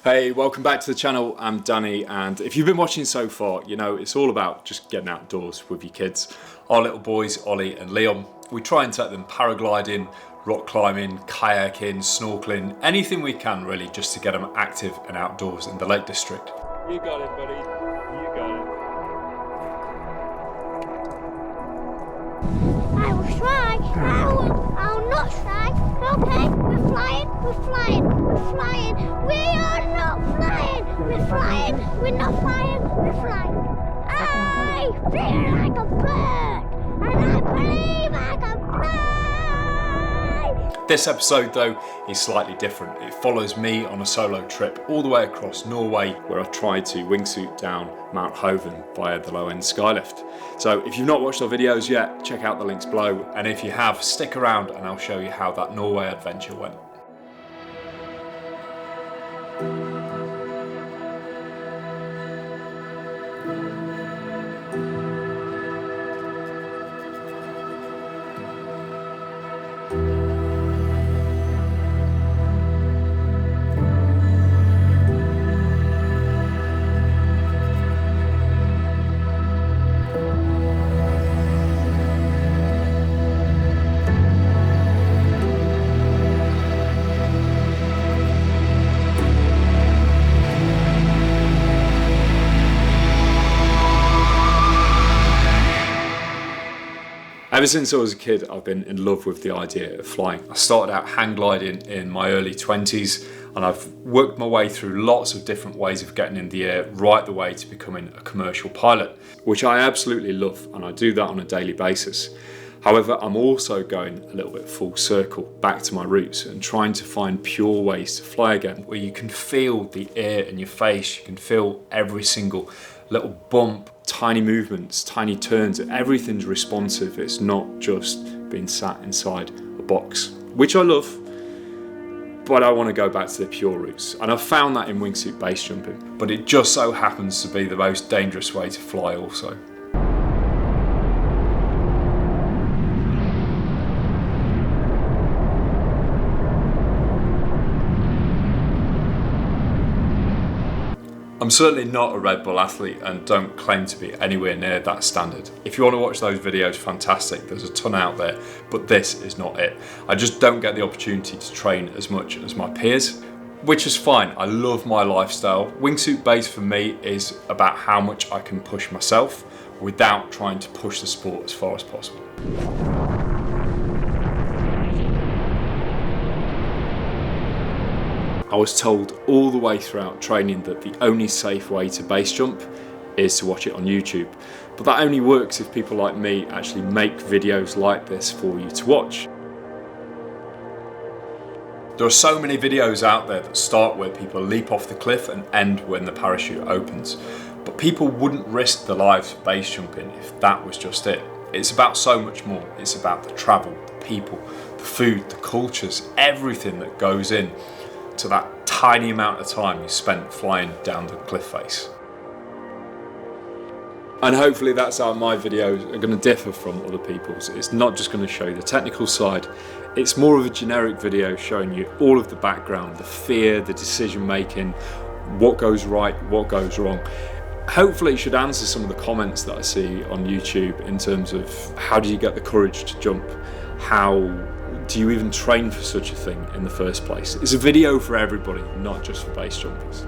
Hey, welcome back to the channel. I'm Danny, and if you've been watching so far, you know it's all about just getting outdoors with your kids. Our little boys, Ollie and Leon, we try and take them paragliding, rock climbing, kayaking, snorkeling, anything we can really just to get them active and outdoors in the Lake District. You got it, buddy. You got it. I will try. I'll not try. Okay, we're flying. We are not flying. We're flying. We're not flying. We're flying. I feel like a bird, and I believe I can fly. This episode though is slightly different. It follows me on a solo trip all the way across Norway, where I tried to wingsuit down Mount Hoven via the Loen Skylift. So if you've not watched our videos yet, check out the links below, and if you have, stick around and I'll show you how that Norway adventure went. Ever since I was a kid, I've been in love with the idea of flying. I started out hang gliding in my early 20s, and I've worked my way through lots of different ways of getting in the air, right the way to becoming a commercial pilot, which I absolutely love, and I do that on a daily basis. However, I'm also going a little bit full circle back to my roots and trying to find pure ways to fly again, where you can feel the air in your face, you can feel every single little bump, tiny movements, tiny turns, everything's responsive. It's not just being sat inside a box, which I love, but I want to go back to the pure roots. And I've found that in wingsuit base jumping, but it just so happens to be the most dangerous way to fly also. I'm certainly not a Red Bull athlete and don't claim to be anywhere near that standard. If you want to watch those videos, fantastic, there's a ton out there, but this is not it. I just don't get the opportunity to train as much as my peers, which is fine. I love my lifestyle. Wingsuit base for me is about how much I can push myself without trying to push the sport as far as possible. I was told all the way throughout training that the only safe way to base jump is to watch it on YouTube. But that only works if people like me actually make videos like this for you to watch. There are so many videos out there that start where people leap off the cliff and end when the parachute opens. But people wouldn't risk their lives for base jumping if that was just it. It's about so much more. It's about the travel, the people, the food, the cultures, everything that goes in to that tiny amount of time you spent flying down the cliff face. And hopefully that's how my videos are going to differ from other people's. It's not just going to show you the technical side, it's more of a generic video showing you all of the background, the fear, the decision making, what goes right, what goes wrong. Hopefully it should answer some of the comments that I see on YouTube in terms of how do you get the courage to jump, how do you even train for such a thing in the first place? It's a video for everybody, not just for base jumpers.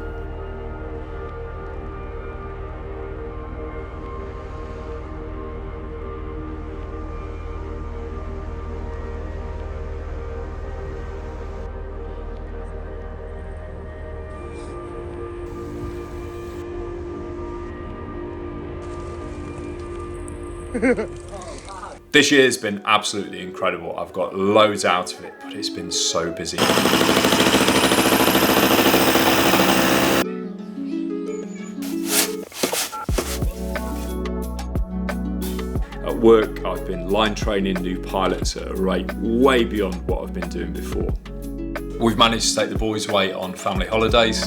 This year's been absolutely incredible. I've got loads out of it, but it's been so busy. At work, I've been line training new pilots at a rate way beyond what I've been doing before. We've managed to take the boys away on family holidays.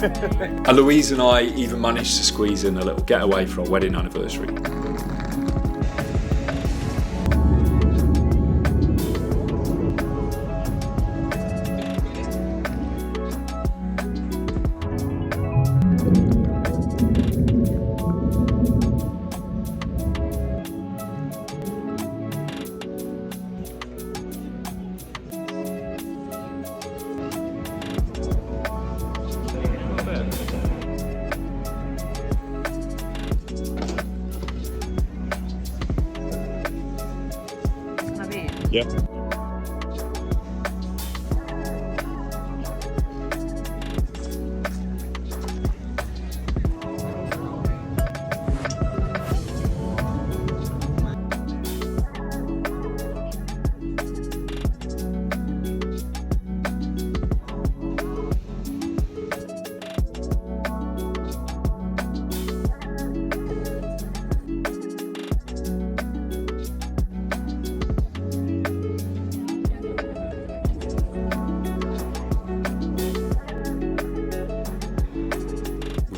And Louise and I even managed to squeeze in a little getaway for our wedding anniversary. Yeah.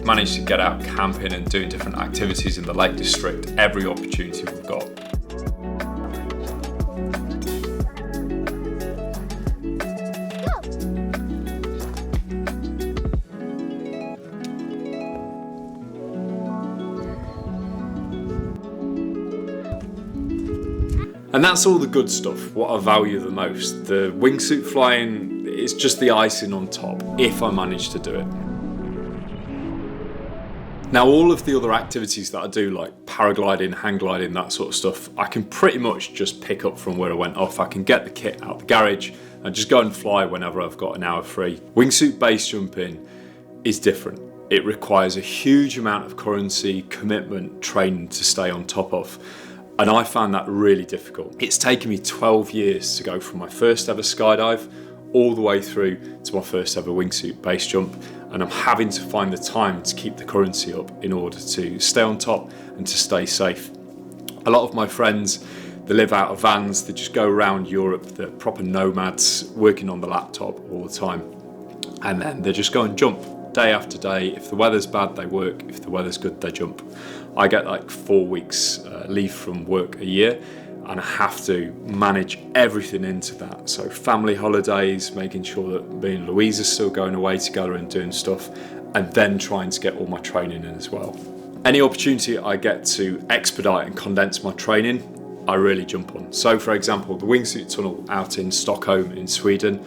Managed to get out camping and doing different activities in the Lake District every opportunity we've got. And that's all the good stuff, what I value the most. The wingsuit flying is just the icing on top, if I manage to do it. Now, all of the other activities that I do, like paragliding, hang gliding, that sort of stuff, I can pretty much just pick up from where I went off. I can get the kit out the garage and just go and fly whenever I've got an hour free. Wingsuit base jumping is different. It requires a huge amount of currency, commitment, training to stay on top of. And I found that really difficult. It's taken me 12 years to go from my first ever skydive all the way through to my first ever wingsuit base jump. And I'm having to find the time to keep the currency up in order to stay on top and to stay safe. A lot of my friends, they live out of vans, they just go around Europe, they're proper nomads, working on the laptop all the time. And then they just go and jump day after day. If the weather's bad, they work. If the weather's good, they jump. I get like 4 weeks leave from work a year, and I have to manage everything into that. So family holidays, making sure that me and Louise are still going away together and doing stuff, and then trying to get all my training in as well. Any opportunity I get to expedite and condense my training, I really jump on. So for example, the wingsuit tunnel out in Stockholm in Sweden,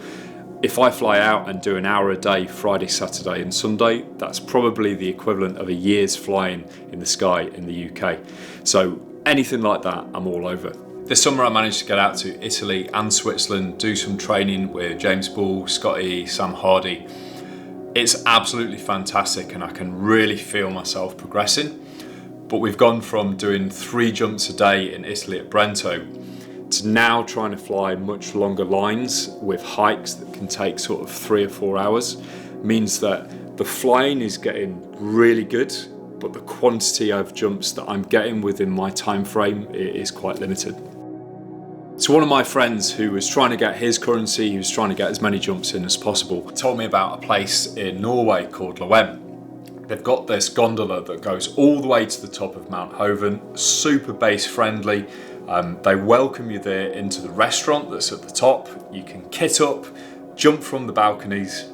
if I fly out and do an hour a day, Friday, Saturday and Sunday, that's probably the equivalent of a year's flying in the sky in the UK. So anything like that, I'm all over. This summer I managed to get out to Italy and Switzerland, do some training with James Bull, Scotty, Sam Hardy. It's absolutely fantastic and I can really feel myself progressing. But we've gone from doing 3 jumps a day in Italy at Brento to now trying to fly much longer lines with hikes that can take sort of 3 or 4 hours. Means that the flying is getting really good, but the quantity of jumps that I'm getting within my time frame is quite limited. So one of my friends who was trying to get his currency, he was trying to get as many jumps in as possible, told me about a place in Norway called Loen. They've got this gondola that goes all the way to the top of Mount Hoven, super base friendly. They welcome you there into the restaurant that's at the top. You can kit up, jump from the balconies,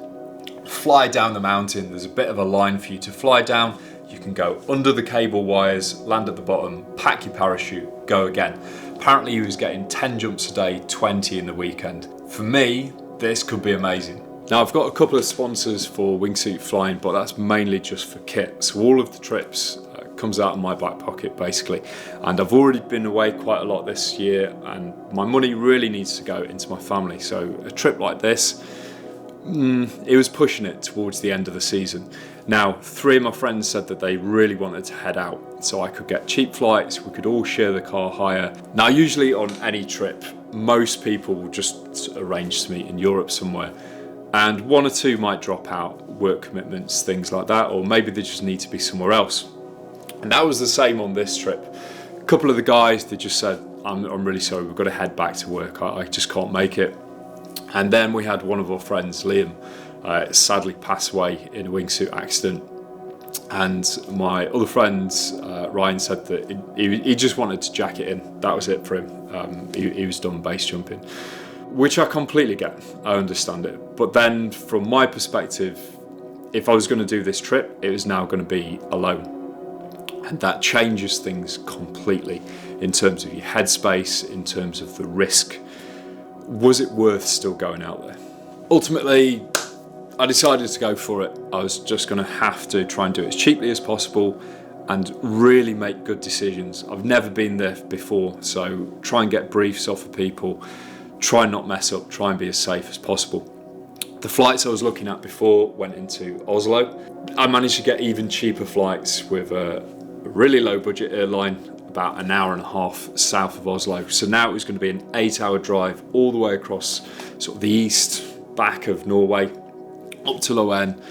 fly down the mountain. There's a bit of a line for you to fly down. You can go under the cable wires, land at the bottom, pack your parachute, go again. Apparently he was getting 10 jumps a day, 20 in the weekend. For me, this could be amazing. Now I've got a couple of sponsors for wingsuit flying, but that's mainly just for kit. So all of the trips comes out of my back pocket basically. And I've already been away quite a lot this year and my money really needs to go into my family. So a trip like this, it was pushing it towards the end of the season. Now, 3 of my friends said that they really wanted to head out so I could get cheap flights, we could all share the car hire. Now, usually on any trip, most people will just arrange to meet in Europe somewhere, and 1 or 2 might drop out, work commitments, things like that, or maybe they just need to be somewhere else. And that was the same on this trip. A couple of the guys, they just said, I'm really sorry, we've got to head back to work, I just can't make it. And then we had one of our friends, Liam, sadly passed away in a wingsuit accident. And my other friend Ryan said that he just wanted to jack it in. That was it for him. He was done base jumping, which I completely get. I understand it. But then from my perspective, if I was going to do this trip, it was now going to be alone. And that changes things completely in terms of your headspace, in terms of the risk. Was it worth still going out there? Ultimately, I decided to go for it. I was just going to have to try and do it as cheaply as possible and really make good decisions. I've never been there before, so try and get briefs off of people, try and not mess up, try and be as safe as possible. The flights I was looking at before went into Oslo. I managed to get even cheaper flights with a really low budget airline, about an hour and a half south of Oslo. So now it was going to be an 8-hour drive all the way across sort of the east back of Norway up to Loen,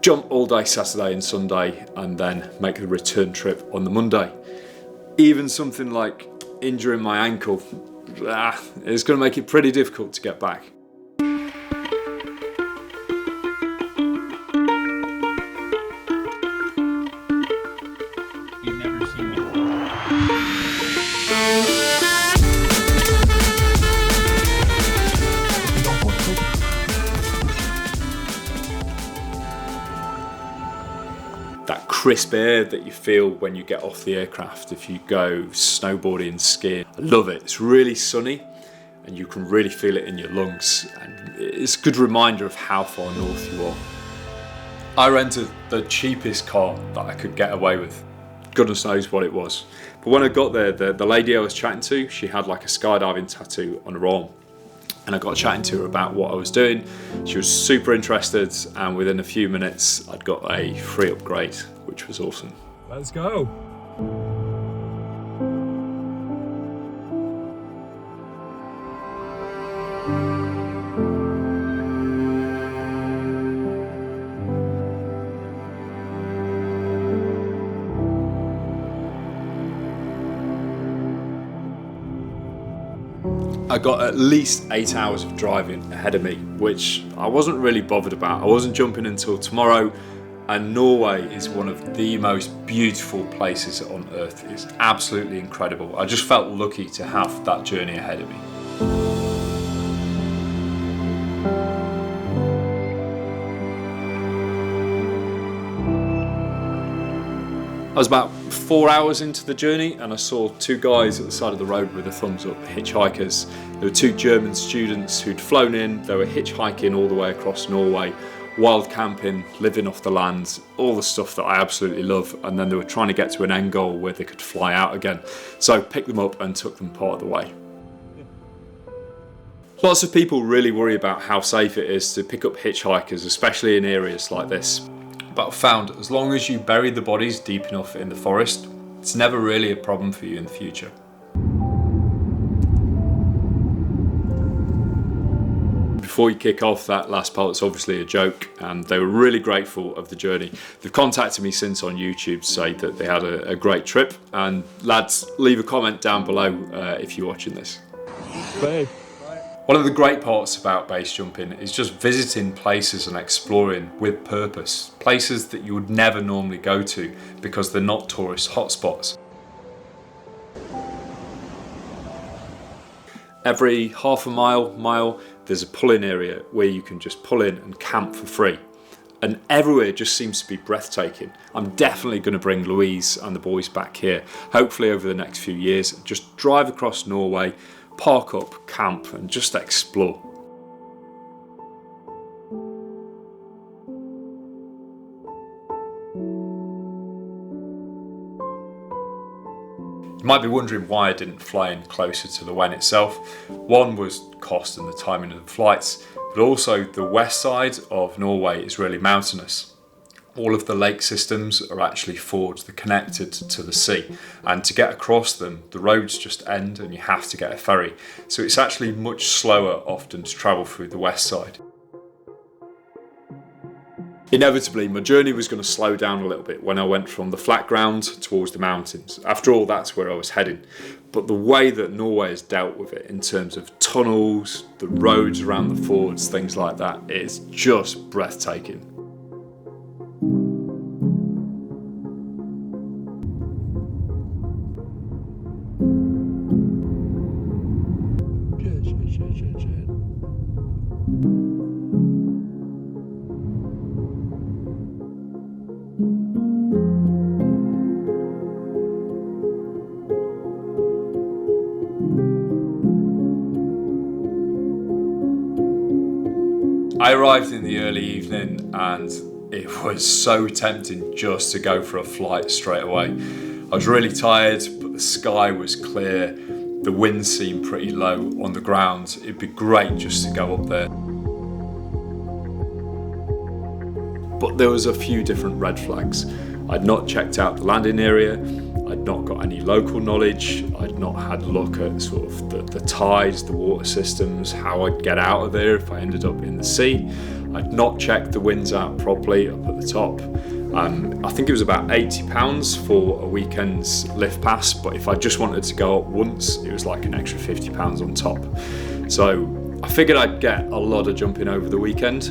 jump all day Saturday and Sunday, and then make the return trip on the Monday. Even something like injuring my ankle, it's going to make it pretty difficult to get back. You've never seen me. That crisp air that you feel when you get off the aircraft if you go snowboarding, skiing. I love it. It's really sunny and you can really feel it in your lungs, and it's a good reminder of how far north you are. I rented the cheapest car that I could get away with. Goodness knows what it was. But when I got there, the lady I was chatting to, she had like a skydiving tattoo on her arm. And I got chatting to her about what I was doing. She was super interested, and within a few minutes I'd got a free upgrade, which was awesome. Let's go. I got at least 8 hours of driving ahead of me, which I wasn't really bothered about. I wasn't jumping until tomorrow, and Norway is one of the most beautiful places on earth. It's absolutely incredible. I just felt lucky to have that journey ahead of me. I was about 4 hours into the journey and I saw two guys at the side of the road with a thumbs up, hitchhikers. There were two German students who'd flown in. They were hitchhiking all the way across Norway, wild camping, living off the land, all the stuff that I absolutely love. And then they were trying to get to an end goal where they could fly out again. So I picked them up and took them part of the way. Lots of people really worry about how safe it is to pick up hitchhikers, especially in areas like this. But I've found as long as you bury the bodies deep enough in the forest, it's never really a problem for you in the future. Before you kick off, that last part's obviously a joke, and they were really grateful of the journey. They've contacted me since on YouTube to say that they had a great trip, and lads, leave a comment down below if you're watching this. Bye. One of the great parts about base jumping is just visiting places and exploring with purpose. Places that you would never normally go to because they're not tourist hotspots. Every half a mile, there's a pull-in area where you can just pull in and camp for free. And everywhere just seems to be breathtaking. I'm definitely going to bring Louise and the boys back here, hopefully over the next few years. Just drive across Norway, park up, camp, and just explore. You might be wondering why I didn't fly in closer to the Loen itself. One was cost and the timing of the flights, but also the west side of Norway is really mountainous. All of the lake systems are actually fords, they're connected to the sea, and to get across them the roads just end and you have to get a ferry, so it's actually much slower often to travel through the west side. Inevitably my journey was going to slow down a little bit when I went from the flat ground towards the mountains. After all, that's where I was heading, But the way that Norway has dealt with it in terms of tunnels, the roads around the fords, things like that, it's just breathtaking. Shit. I arrived in the early evening and it was so tempting just to go for a flight straight away. I was really tired, but the sky was clear, the wind seemed pretty low on the ground. It'd be great just to go up there. But there was a few different red flags. I'd not checked out the landing area, I'd not got any local knowledge, I'd not had a look at sort of the tides, the water systems, how I'd get out of there if I ended up in the sea. I'd not checked the winds out properly up at the top. I think it was about £80 for a weekend's lift pass, but if I just wanted to go up once, it was like an extra £50 on top. So I figured I'd get a lot of jumping over the weekend,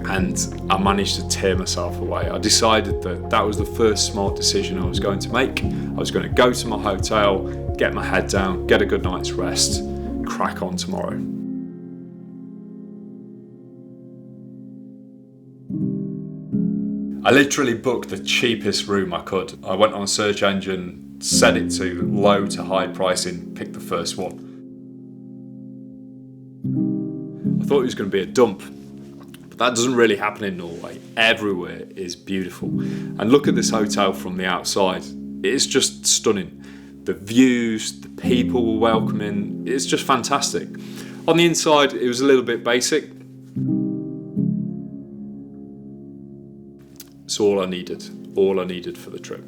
and I managed to tear myself away. I decided that was the first smart decision I was going to make. I was going to go to my hotel, get my head down, get a good night's rest, crack on tomorrow. I literally booked the cheapest room I could. I went on a search engine, set it to low to high pricing, picked the first one. I thought it was going to be a dump. That doesn't really happen in Norway. Everywhere is beautiful. And look at this hotel from the outside. It's just stunning. The views, the people were welcoming. It's just fantastic. On the inside, it was a little bit basic. It's all I needed for the trip.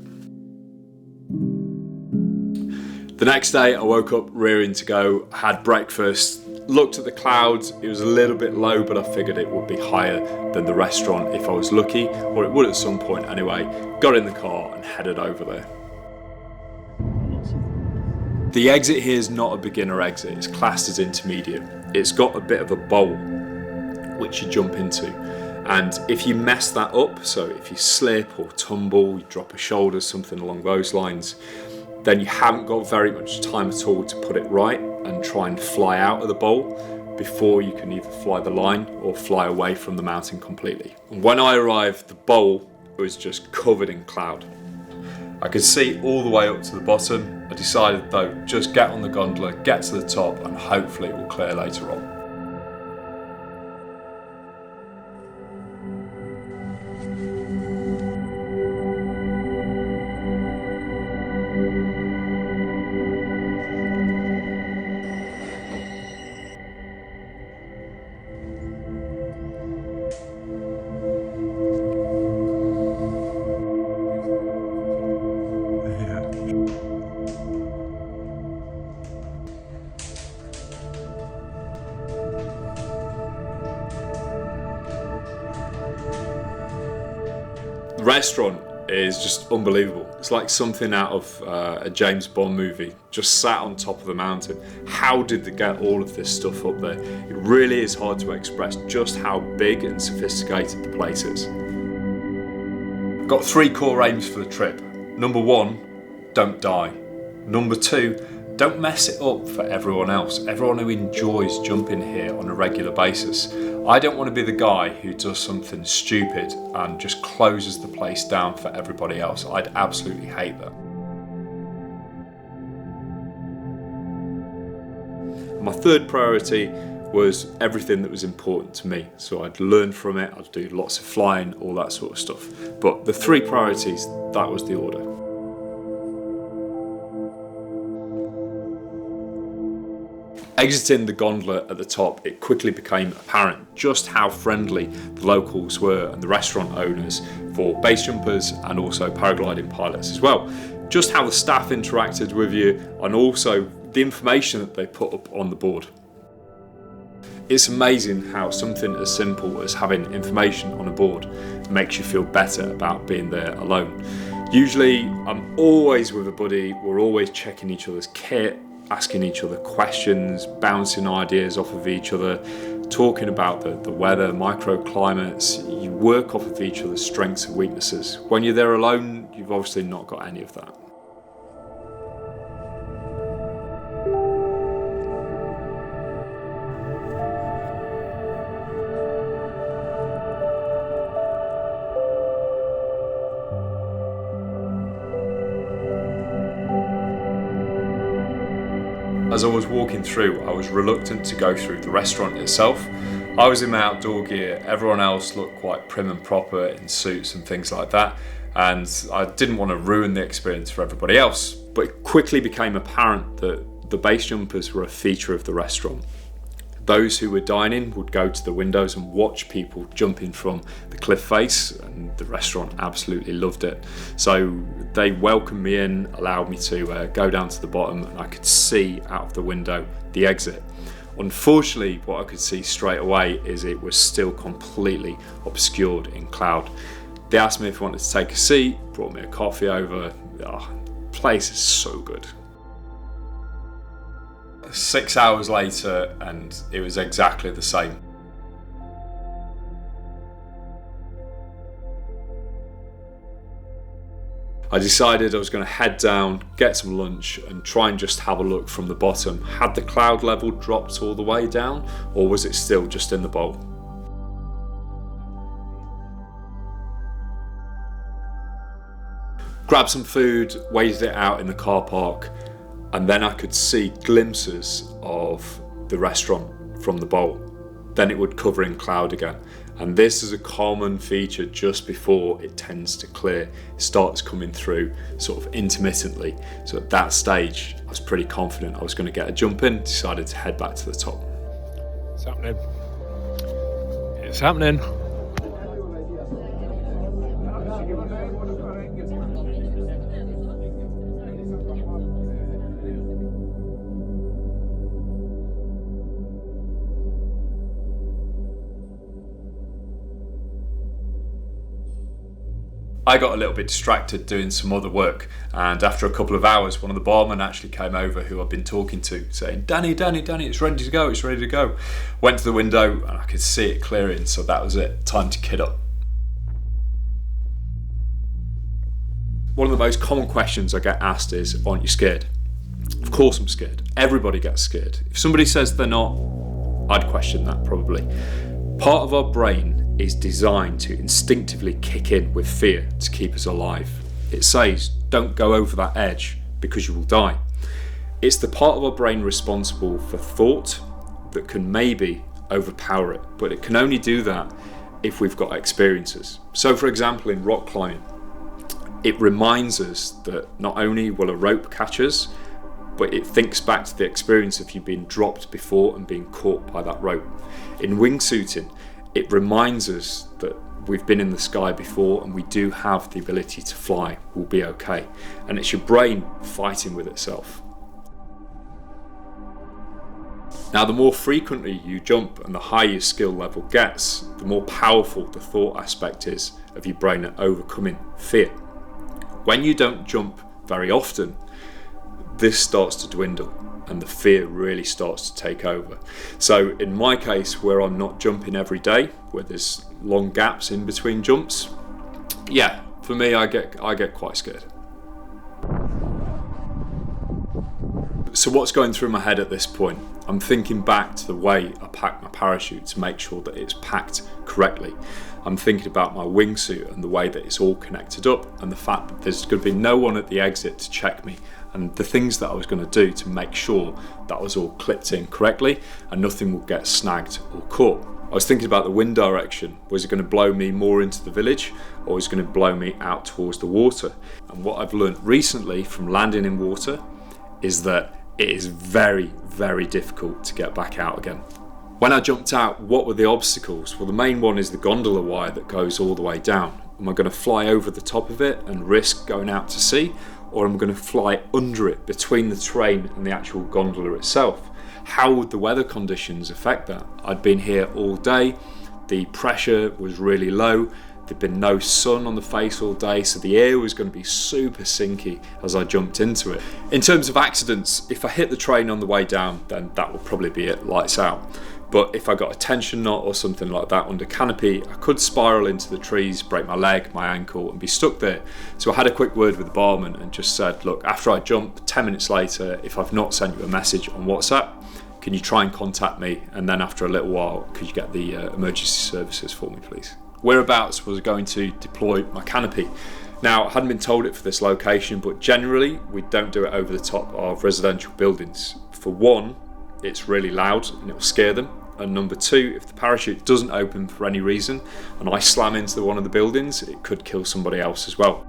The next day, I woke up rearing to go, had breakfast, looked at the clouds. It was a little bit low, but I figured it would be higher than the restaurant if I was lucky, or it would at some point anyway. Got in the car and headed over there. The exit here is not a beginner exit, it's classed as intermediate. It's got a bit of a bowl which you jump into, and if you mess that up, so if you slip or tumble, you drop a shoulder, something along those lines, then you haven't got very much time at all to put it right and try and fly out of the bowl before you can either fly the line or fly away from the mountain completely. And when I arrived, the bowl was just covered in cloud. I could see all the way up to the bottom. I decided though, just get on the gondola, get to the top, and hopefully it will clear later on. The restaurant is just unbelievable. It's like something out of a James Bond movie, just sat on top of the mountain. How did they get all of this stuff up there? It really is hard to express just how big and sophisticated the place is. I've got 3 core aims for the trip. Number 1, don't die. Number 2, don't mess it up for everyone else, everyone who enjoys jumping here on a regular basis. I don't want to be the guy who does something stupid and just closes the place down for everybody else. I'd absolutely hate that. My third priority was everything that was important to me. So I'd learn from it, I'd do lots of flying, all that sort of stuff. But the 3 priorities, that was the order. Exiting the gondola at the top, it quickly became apparent just how friendly the locals were and the restaurant owners for base jumpers and also paragliding pilots as well. Just how the staff interacted with you and also the information that they put up on the board. It's amazing how something as simple as having information on a board makes you feel better about being there alone. Usually I'm always with a buddy, we're always checking each other's kit, asking each other questions, bouncing ideas off of each other, talking about the weather, microclimates. You work off of each other's strengths and weaknesses. When you're there alone, you've obviously not got any of that. As I was walking through, I was reluctant to go through the restaurant itself. I was in my outdoor gear, everyone else looked quite prim and proper in suits and things like that, and I didn't want to ruin the experience for everybody else. But it quickly became apparent that the base jumpers were a feature of the restaurant. Those who were dining would go to the windows and watch people jumping from the cliff face, and the restaurant absolutely loved it. So they welcomed me in, allowed me to go down to the bottom, and I could see out of the window the exit. Unfortunately, what I could see straight away is it was still completely obscured in cloud. They asked me if I wanted to take a seat, brought me a coffee over. Oh, the place is so good. 6 hours later, and it was exactly the same. I decided I was going to head down, get some lunch, and try and just have a look from the bottom. Had the cloud level dropped all the way down, or was it still just in the bowl? Grabbed some food, waited it out in the car park, and then I could see glimpses of the restaurant from the bowl. Then it would cover in cloud again. And this is a common feature just before it tends to clear. It starts coming through sort of intermittently. So at that stage, I was pretty confident I was going to get a jump in, decided to head back to the top. It's happening. It's happening. I got a little bit distracted doing some other work, and after a couple of hours, one of the barmen actually came over who I'd been talking to, saying, Danny, it's ready to go. Went to the window and I could see it clearing, so that was it, time to kit up. One of the most common questions I get asked is, aren't you scared? Of course I'm scared. Everybody gets scared. If somebody says they're not, I'd question that probably. Part of our brain is designed to instinctively kick in with fear to keep us alive. It says, don't go over that edge because you will die. It's the part of our brain responsible for thought that can maybe overpower it, but it can only do that if we've got experiences. So for example, in rock climbing, it reminds us that not only will a rope catch us, but it thinks back to the experience of you being dropped before and being caught by that rope. In wingsuiting, it reminds us that we've been in the sky before and we do have the ability to fly, we'll be okay. And it's your brain fighting with itself. Now, the more frequently you jump and the higher your skill level gets, the more powerful the thought aspect is of your brain at overcoming fear. When you don't jump very often, this starts to dwindle and the fear really starts to take over. So in my case, where I'm not jumping every day, where there's long gaps in between jumps, yeah, for me, I get quite scared. So what's going through my head at this point? I'm thinking back to the way I pack my parachute to make sure that it's packed correctly. I'm thinking about my wingsuit and the way that it's all connected up, and the fact that there's going to be no one at the exit to check me, and the things that I was going to do to make sure that was all clipped in correctly and nothing will get snagged or caught. I was thinking about the wind direction. Was it going to blow me more into the village, or was it going to blow me out towards the water? And what I've learned recently from landing in water is that it is very, very difficult to get back out again. When I jumped out, what were the obstacles? Well, the main one is the gondola wire that goes all the way down. Am I going to fly over the top of it and risk going out to sea? Or am I going to fly under it between the train and the actual gondola itself? How would the weather conditions affect that? I'd been here all day, the pressure was really low, There'd been no sun on the face all day, so the air was going to be super sinky as I jumped into it. In terms of accidents, if I hit the train on the way down, then that would probably be it, lights out. But if I got a tension knot or something like that under canopy, I could spiral into the trees, break my leg, my ankle, and be stuck there. So I had a quick word with the barman and just said, look, after I jump, 10 minutes later, if I've not sent you a message on WhatsApp, can you try and contact me? And then after a little while, could you get the emergency services for me, please? Whereabouts was I going to deploy my canopy? Now, I hadn't been told it for this location, but generally we don't do it over the top of residential buildings. For one, it's really loud and it'll scare them. And number two, if the parachute doesn't open for any reason and I slam into one of the buildings, it could kill somebody else as well.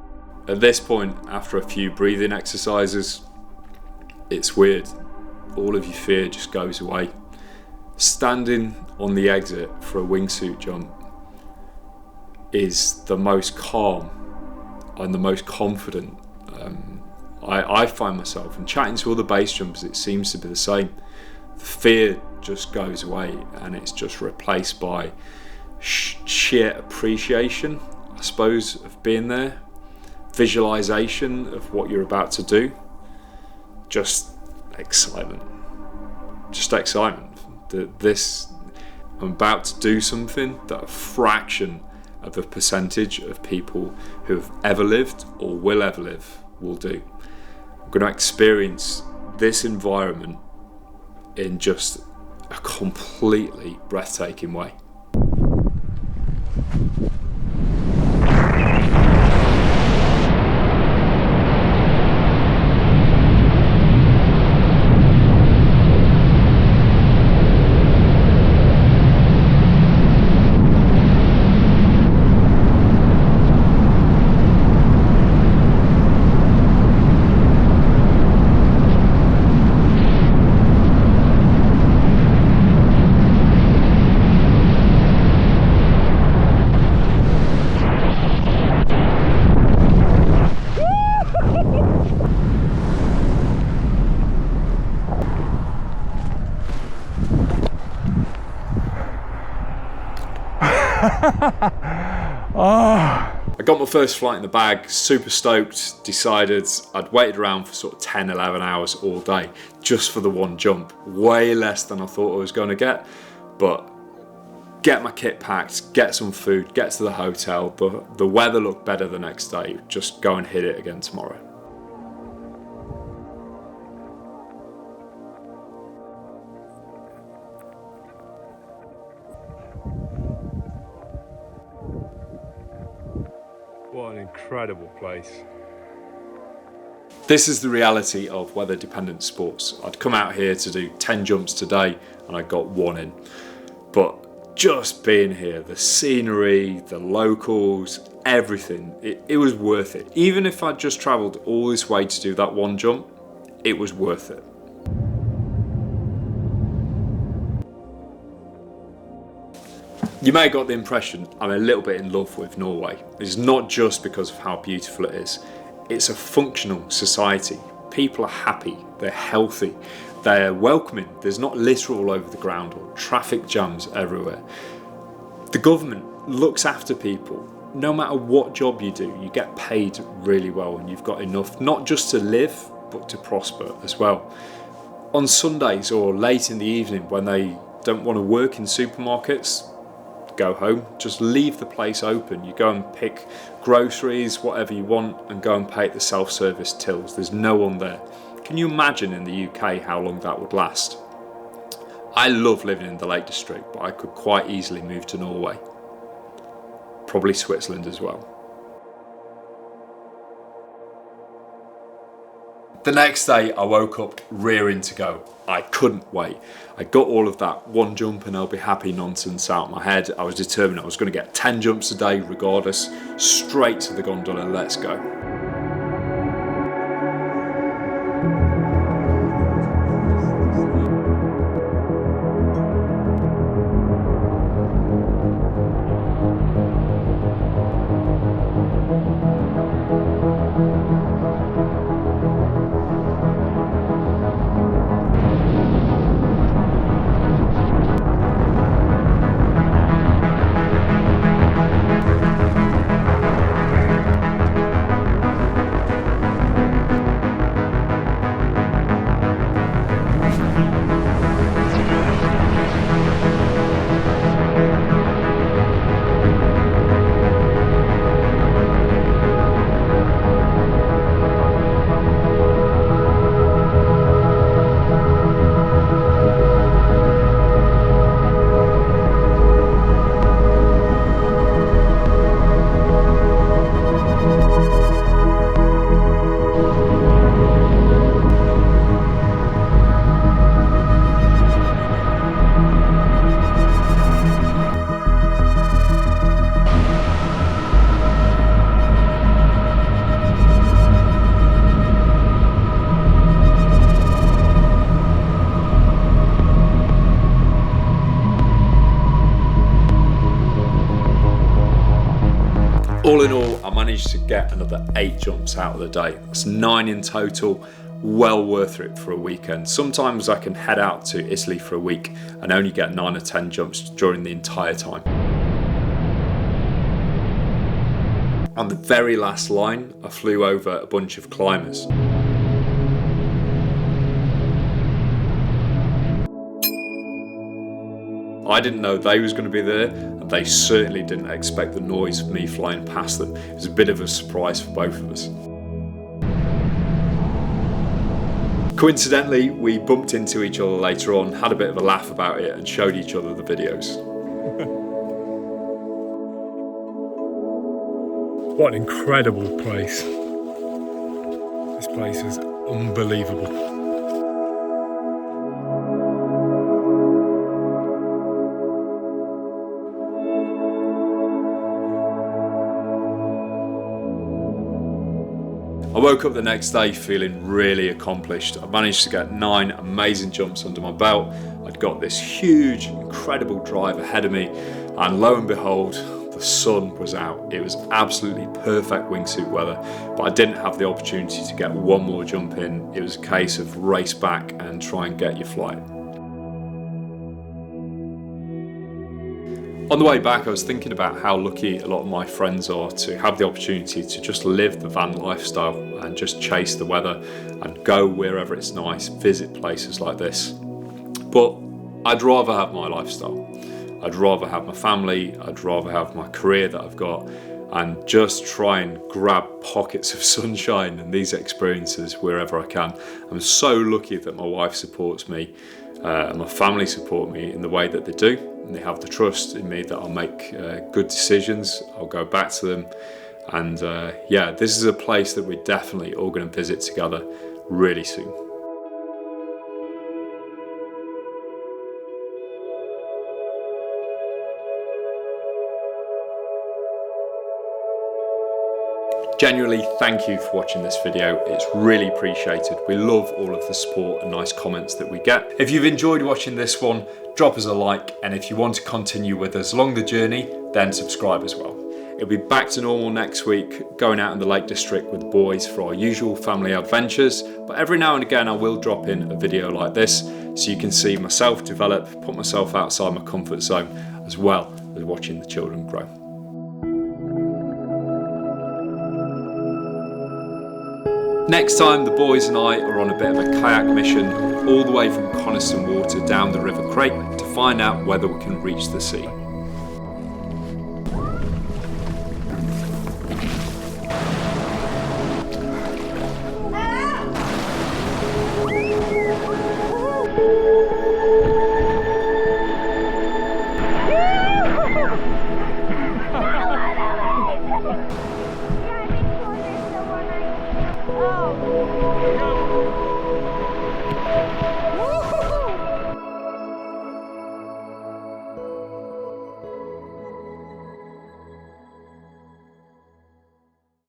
At this point, after a few breathing exercises, it's weird. All of your fear just goes away. Standing on the exit for a wingsuit jump is the most calm and the most confident I find myself, and chatting to other base jumpers, it seems to be the same. The fear just goes away and it's just replaced by sheer appreciation, I suppose, of being there, visualization of what you're about to do, just excitement. That I'm about to do something that a fraction of a percentage of people who have ever lived or will ever live will do. I'm going to experience this environment in just a completely breathtaking way. I got my first flight in the bag, super stoked, decided I'd waited around for sort of 10, 11 hours all day just for the one jump. Way less than I thought I was going to get, but get my kit packed, get some food, get to the hotel. The weather looked better the next day, just go and hit it again tomorrow. What an incredible place. This is the reality of weather-dependent sports. I'd come out here to do 10 jumps today and I got one in. But just being here, the scenery, the locals, everything, it was worth it. Even if I'd just travelled all this way to do that one jump, it was worth it. You may have got the impression I'm a little bit in love with Norway. It's not just because of how beautiful it is. It's a functional society. People are happy, they're healthy, they're welcoming. There's not litter all over the ground or traffic jams everywhere. The government looks after people. No matter what job you do, you get paid really well and you've got enough not just to live, but to prosper as well. On Sundays or late in the evening when they don't want to work in supermarkets, go home, just leave the place open. You go and pick groceries, whatever you want, and go and pay at the self-service tills. There's no one there. Can you imagine in the UK how long that would last? I love living in the Lake District, but I could quite easily move to Norway. Probably Switzerland as well. The next day I woke up rearing to go. I couldn't wait. I got all of that one jump and I'll be happy nonsense out of my head. I was determined I was going to get 10 jumps a day regardless. Straight to the gondola, let's go. managed to get another 8 jumps out of the day. That's 9 in total. Well worth it for a weekend. Sometimes I can head out to Italy for a week and only get 9 or 10 jumps during the entire time. On the very last line, I flew over a bunch of climbers. I didn't know they was going to be there, and they certainly didn't expect the noise of me flying past them. It was a bit of a surprise for both of us. Coincidentally, we bumped into each other later on, had a bit of a laugh about it, and showed each other the videos. What an incredible place. This place is unbelievable. I woke up the next day feeling really accomplished. I managed to get 9 amazing jumps under my belt. I'd got this huge, incredible drive ahead of me, and lo and behold, the sun was out. It was absolutely perfect wingsuit weather, but I didn't have the opportunity to get one more jump in. It was a case of race back and try and get your flight. On the way back, I was thinking about how lucky a lot of my friends are to have the opportunity to just live the van lifestyle and just chase the weather and go wherever it's nice, visit places like this. But I'd rather have my lifestyle. I'd rather have my family, I'd rather have my career that I've got, and just try and grab pockets of sunshine and these experiences wherever I can. I'm so lucky that my wife supports me and my family support me in the way that they do. And they have the trust in me that I'll make good decisions. I'll go back to them, and yeah, this is a place that we're definitely all going to visit together really soon. Genuinely, thank you for watching this video. It's really appreciated. We love all of the support and nice comments that we get. If you've enjoyed watching this one, drop us a like, and if you want to continue with us along the journey, then subscribe as well. It'll be back to normal next week, going out in the Lake District with the boys for our usual family adventures, but every now and again I will drop in a video like this so you can see myself develop, put myself outside my comfort zone, as well as watching the children grow. Next time, the boys and I are on a bit of a kayak mission all the way from Coniston Water down the River Crake to find out whether we can reach the sea. Oh.